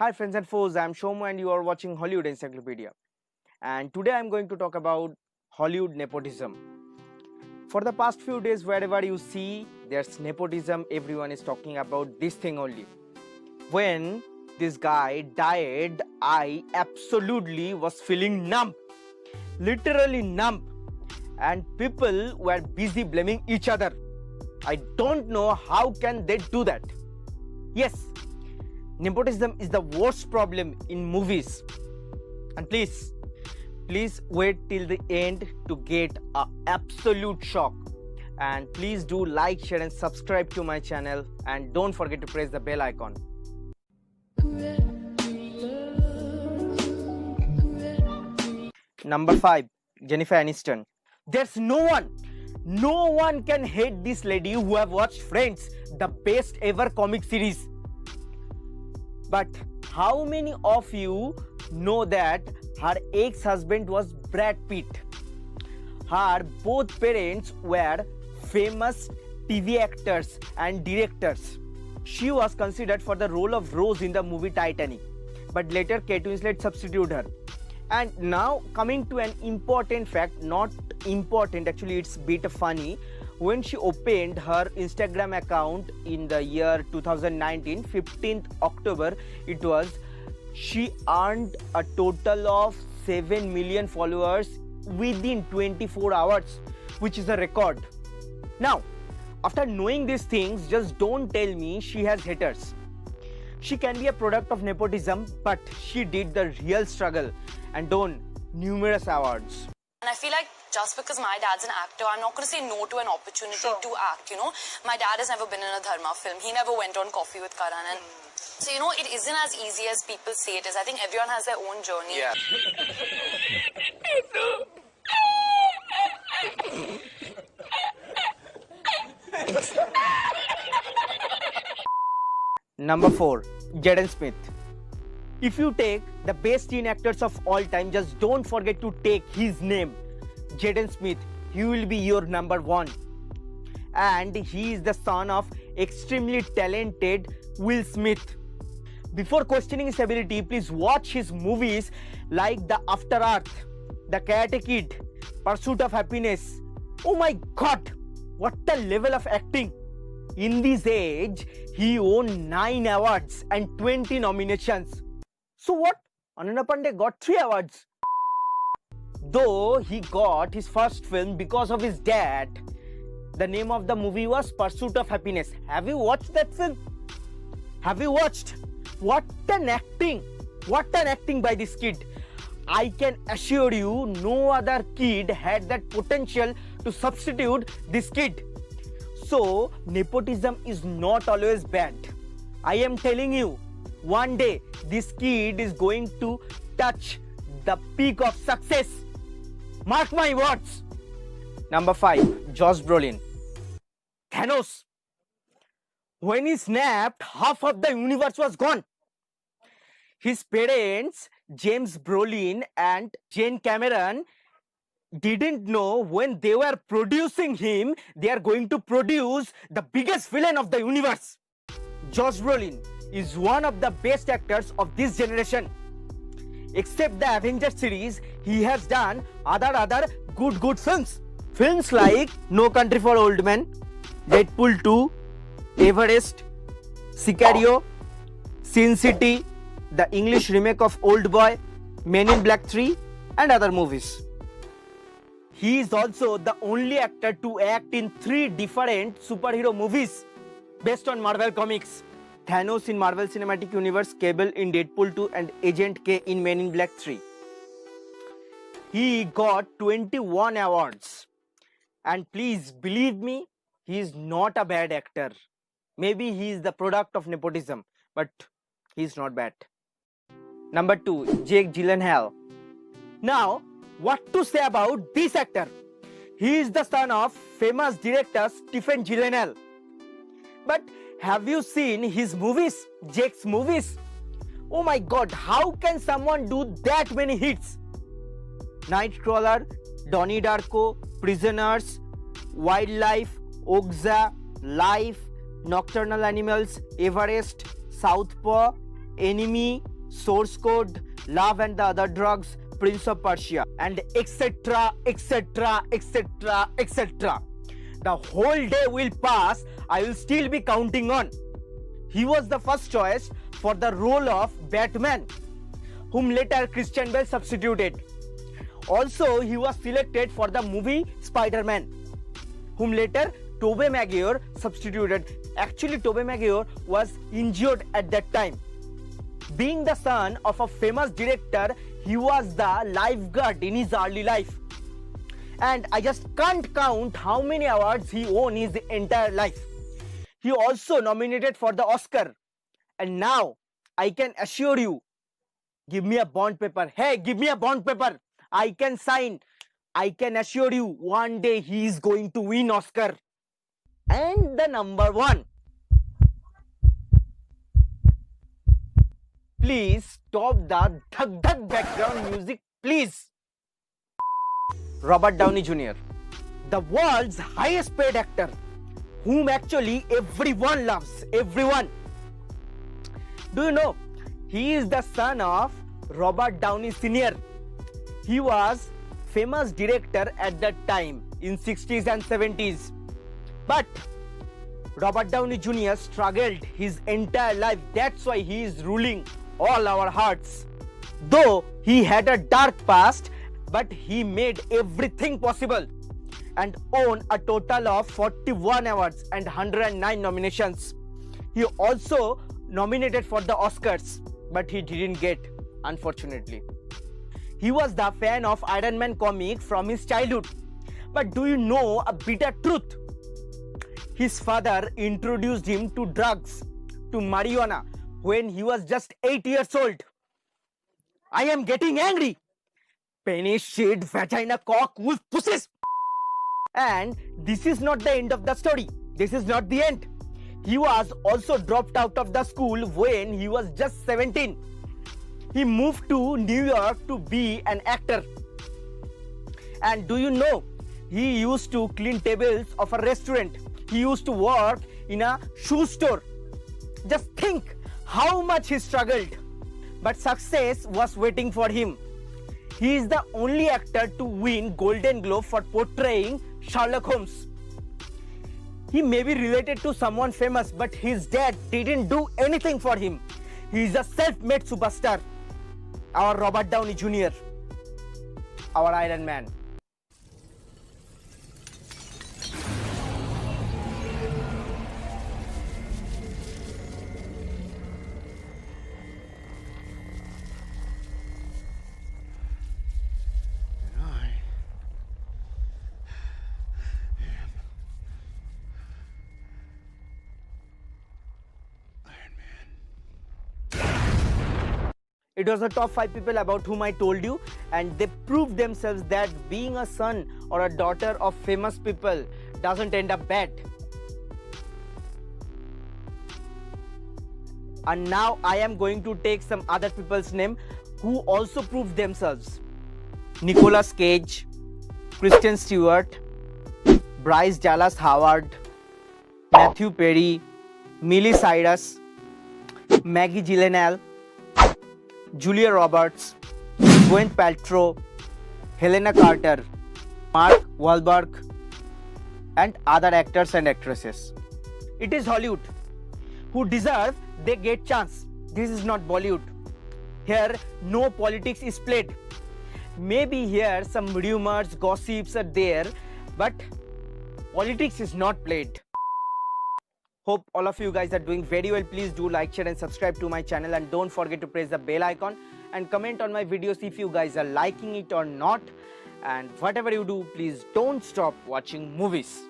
Hi friends and foes, I am Shomo and you are watching Hollywood Encyclopedia. And today I am going to talk about Hollywood nepotism. For the past few days, wherever you see there's nepotism, everyone is talking about this thing only. When this guy died, I absolutely was feeling numb. Literally numb. And people were busy blaming each other. I don't know how can they do that. Yes, nepotism is the worst problem in movies. And please wait till the end to get an absolute shock. And please do like, share and subscribe to my channel. And don't forget to press the bell icon. Number 5. Jennifer Aniston. There's no one can hate this lady who have watched Friends, the best ever comic series. But how many of you know that her ex-husband was Brad Pitt? Her both parents were famous TV actors and directors. She was considered for the role of Rose in the movie Titanic, but later Kate Winslet substituted her. And now coming to an important fact, not important actually, it's a bit funny. When she opened her Instagram account in the year 2019, 15th October, she earned a total of 7 million followers within 24 hours, which is a record. Now, after knowing these things, just don't tell me she has haters. She can be a product of nepotism, but she did the real struggle and won numerous awards. And I feel like just because my dad's an actor, I'm not going to say no to an opportunity to act, My dad has never been in a Dharma film. He never went on Coffee with Karan. And so, it isn't as easy as people say it is. I think everyone has their own journey. Yeah. Number 4. Jaden Smith. If you take the best teen actors of all time, just don't forget to take his name. Jaden Smith. He will be your number 1. And he is the son of extremely talented Will Smith. Before questioning his ability, please watch his movies like The After Earth, The Karate Kid, Pursuit of Happiness. Oh my God, what a level of acting! In this age, he won 9 awards and 20 nominations. So what? Ananda Pandey got 3 awards. Though he got his first film because of his dad. The name of the movie was Pursuit of Happiness. Have you watched that film? Have you watched? What an acting! What an acting by this kid! I can assure you, no other kid had that potential to substitute this kid. So, nepotism is not always bad. I am telling you, one day this kid is going to touch the peak of success. Mark my words. Number 5. Josh Brolin. Thanos. When he snapped, half of the universe was gone. His parents, James Brolin and Jane Cameron, didn't know when they were producing him, they are going to produce the biggest villain of the universe. Josh Brolin is one of the best actors of this generation. Except the Avengers series, he has done other good films. Films like No Country for Old Men, Deadpool 2, Everest, Sicario, Sin City, the English remake of Old Boy, Men in Black 3 and other movies. He is also the only actor to act in 3 different superhero movies based on Marvel Comics. Thanos in Marvel Cinematic Universe, Cable in Deadpool 2 and Agent K in Men in Black 3. He got 21 awards. And please believe me, he is not a bad actor. Maybe he is the product of nepotism, but he is not bad. Number 2. Jake Gyllenhaal. Now, what to say about this actor? He is the son of famous director Stephen Gyllenhaal. But have you seen his movies? Jake's movies? Oh my God, how can someone do that many hits? Nightcrawler, Donnie Darko, Prisoners, Wildlife, Okja, Life, Nocturnal Animals, Everest, Southpaw, Enemy, Source Code, Love and the Other Drugs, Prince of Persia, and etc. etc. etc. etc. The whole day will pass, I will still be counting on. He was the first choice for the role of Batman, whom later Christian Bale substituted. Also, he was selected for the movie Spider-Man, whom later Tobey Maguire substituted. Actually, Tobey Maguire was injured at that time. Being the son of a famous director, he was the lifeguard in his early life. And I just can't count how many awards he won his entire life. He also nominated for the Oscar. And now, I can assure you, give me a bond paper. Hey, give me a bond paper. I can sign. I can assure you, one day he is going to win Oscar. And the number one. Please stop the dhak dhak background music, please. Robert Downey Jr., the world's highest paid actor, whom actually everyone loves, everyone. Do you know, he is the son of Robert Downey Sr. He was famous director at that time in 60s and 70s. But Robert Downey Jr. struggled his entire life. That's why he is ruling all our hearts. Though he had a dark past, but he made everything possible and won a total of 41 awards and 109 nominations. He also nominated for the Oscars, but he didn't get, unfortunately. He was the fan of Iron Man comic from his childhood. But do you know a bitter truth? His father introduced him to drugs, to marijuana, when he was just 8 years old. I am getting angry. Penis, shit, vagina, cock, wolf, pussies. And this is not the end of the story. This is not the end. He was also dropped out of the school when he was just 17. He moved to New York to be an actor. And do you know, he used to clean tables of a restaurant. He used to work in a shoe store. Just think how much he struggled. But success was waiting for him. He is the only actor to win Golden Globe for portraying Sherlock Holmes. He may be related to someone famous, but his dad didn't do anything for him. He is a self-made superstar. Our Robert Downey Jr., our Iron Man. It was the top 5 people about whom I told you, and they proved themselves that being a son or a daughter of famous people doesn't end up bad. And now I am going to take some other people's name who also proved themselves. Nicolas Cage, Kristen Stewart, Bryce Dallas Howard, Matthew Perry, Miley Cyrus, Maggie Gyllenhaal, Julia Roberts, Gwyneth Paltrow, Helena Carter, Mark Wahlberg, and other actors and actresses. It is Hollywood. Who deserve, they get chance. This is not Bollywood. Here, no politics is played. Maybe here some rumors, gossips are there, but politics is not played. Hope all of you guys are doing very well. Please do like, share and subscribe to my channel, and don't forget to press the bell icon and comment on my videos if you guys are liking it or not. And whatever you do, please don't stop watching movies.